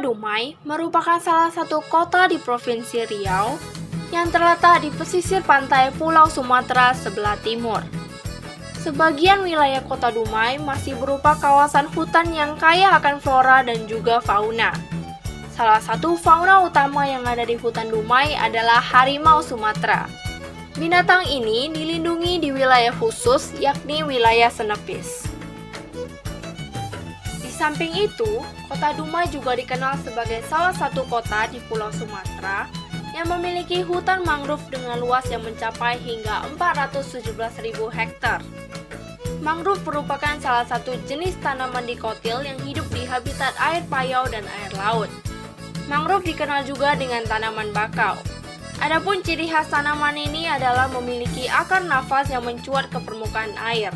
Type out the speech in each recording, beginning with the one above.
Dumai merupakan salah satu kota di Provinsi Riau yang terletak di pesisir pantai Pulau Sumatera sebelah timur. Sebagian wilayah Kota Dumai masih berupa kawasan hutan yang kaya akan flora dan juga fauna. Salah satu fauna utama yang ada di hutan Dumai adalah harimau Sumatera. Binatang ini dilindungi di wilayah khusus, yakni wilayah Senepis. Di samping itu, Kota Dumai juga dikenal sebagai salah satu kota di Pulau Sumatera yang memiliki hutan mangrove dengan luas yang mencapai hingga 417.000 hektar. Mangrove merupakan salah satu jenis tanaman dikotil yang hidup di habitat air payau dan air laut. Mangrove dikenal juga dengan tanaman bakau. Adapun ciri khas tanaman ini adalah memiliki akar nafas yang mencuat ke permukaan air.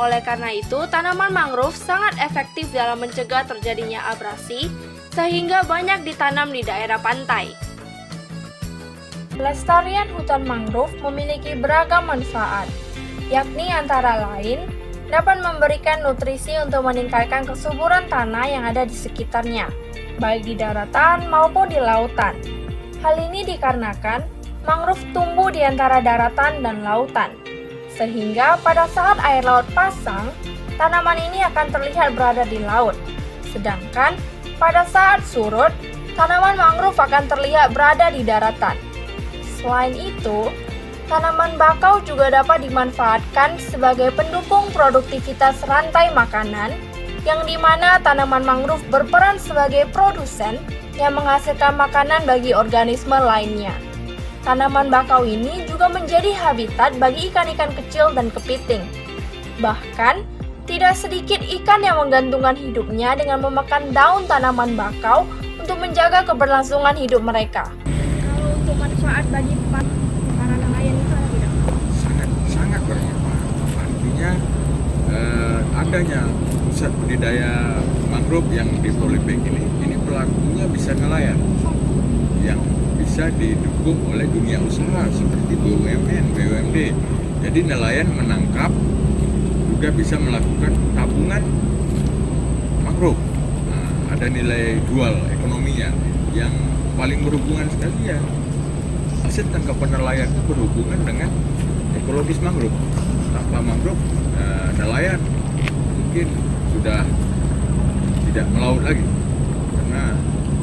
Oleh karena itu, tanaman mangrove sangat efektif dalam mencegah terjadinya abrasi, sehingga banyak ditanam di daerah pantai. Pelestarian hutan mangrove memiliki beragam manfaat, yakni antara lain dapat memberikan nutrisi untuk meningkatkan kesuburan tanah yang ada di sekitarnya, baik di daratan maupun di lautan. Hal ini dikarenakan mangrove tumbuh di antara daratan dan lautan, sehingga pada saat air laut pasang, tanaman ini akan terlihat berada di laut. Sedangkan pada saat surut, tanaman mangrove akan terlihat berada di daratan. Selain itu, tanaman bakau juga dapat dimanfaatkan sebagai pendukung produktivitas rantai makanan, yang dimana tanaman mangrove berperan sebagai produsen yang menghasilkan makanan bagi organisme lainnya. Tanaman bakau ini juga menjadi habitat bagi ikan-ikan kecil dan kepiting. Bahkan, tidak sedikit ikan yang menggantungkan hidupnya dengan memakan daun tanaman bakau untuk menjaga keberlangsungan hidup mereka. Kalau untuk manfaat bagi para nelayan itu ada tidak? Sangat bermanfaat. Artinya adanya pusat budidaya mangrove yang di Polybag ini pelakunya bisa nelayan yang bisa didukung oleh dunia usaha seperti BUMN, BUMD. Jadi nelayan menangkap juga bisa melakukan tabungan mangrove. Nah, ada nilai jual ekonominya yang paling berhubungan sekali ya. Hasil tangkapan nelayan itu berhubungan dengan ekologis mangrove. Tanpa mangrove, nelayan mungkin sudah tidak melaut lagi, karena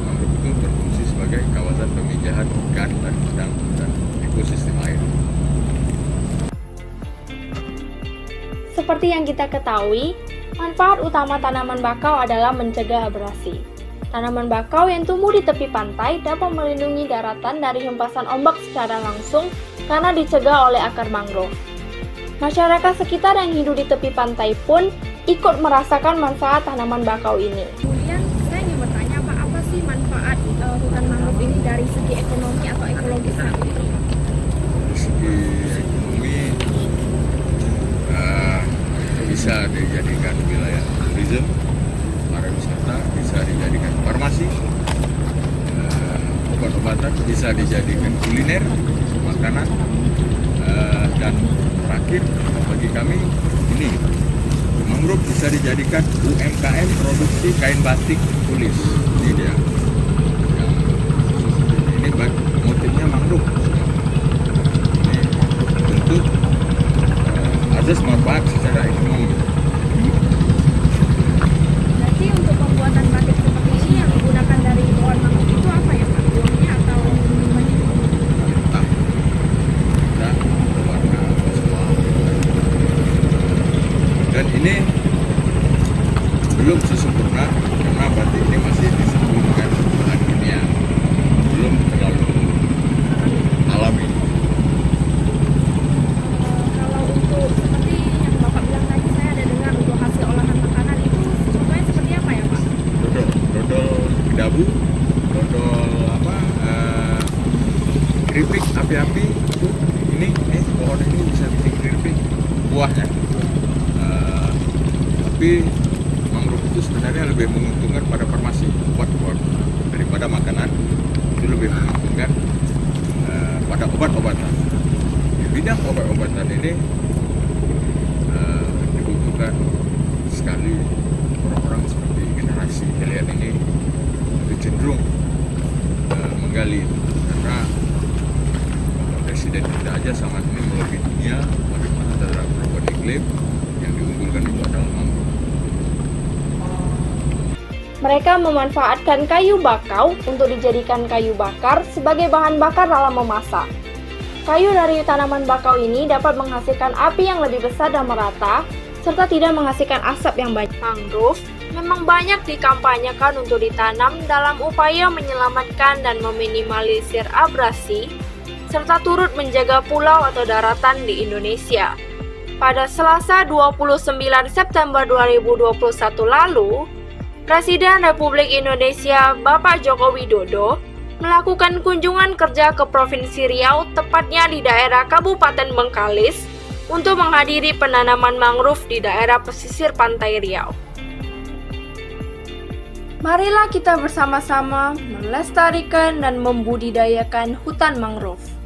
mangrove itu berfungsi sebagai kawasan pemijahan ikan dan udang dan ekosistem air. Seperti yang kita ketahui, manfaat utama tanaman bakau adalah mencegah abrasi. Tanaman bakau yang tumbuh di tepi pantai dapat melindungi daratan dari hempasan ombak secara langsung karena dicegah oleh akar mangrove. Masyarakat sekitar yang hidup di tepi pantai pun ikut merasakan manfaat tanaman bakau ini. Kemudian saya ingin bertanya, Pak, apa sih manfaat hutan mangrove ini dari segi ekonomi atau ekologisnya? Dari segi ekonomi bisa dijadikan wilayah turisme, pariwisata, bisa dijadikan farmasi, obat-obatan, bisa dijadikan kuliner, makanan, dan terakhir bagi kami ini mangrove bisa dijadikan UMKM produksi kain batik tulis. Ini dia. Ini motifnya mangrove. Ini bentuk azas manfaat secara ekonomi. Berarti untuk pembuatan batik seperti ini yang menggunakan dari pohon mangrove itu apa ya, Pak? Buahnya atau gimana? Dan warna semua. Dan ini belum sesempurna karena batik ini masih disembunyikan bahan kimia, belum terlalu alami. Kalau untuk seperti yang Bapak bilang tadi, saya ada dengar untuk hasil olahan makanan itu contohnya seperti apa ya, Pak? Dodol dabu, dodol keripik api-api itu ini pohon ini bisa bikin keripik buahnya. Tapi mangrove itu sebenarnya lebih menguntungkan pada farmasi, obat-obat daripada makanan. Itu lebih menguntungkan pada obat-obatan. Di bidang obat-obatan ini dibutuhkan sekali orang-orang seperti generasi kalian ini lebih cenderung cenderung menggali itu, karena Bapak Presiden kita aja sangat ini melobi dunia bagaimana terhadap perubahan iklim. Yang diunggulkan itu adalah mangrove. Mereka memanfaatkan kayu bakau untuk dijadikan kayu bakar sebagai bahan bakar dalam memasak. Kayu dari tanaman bakau ini dapat menghasilkan api yang lebih besar dan merata, serta tidak menghasilkan asap yang banyak. Mangrove memang banyak dikampanyekan untuk ditanam dalam upaya menyelamatkan dan meminimalisir abrasi, serta turut menjaga pulau atau daratan di Indonesia. Pada Selasa 29 September 2021 lalu, Presiden Republik Indonesia Bapak Joko Widodo melakukan kunjungan kerja ke Provinsi Riau, tepatnya di daerah Kabupaten Bengkalis, untuk menghadiri penanaman mangrove di daerah pesisir pantai Riau. Marilah kita bersama-sama melestarikan dan membudidayakan hutan mangrove.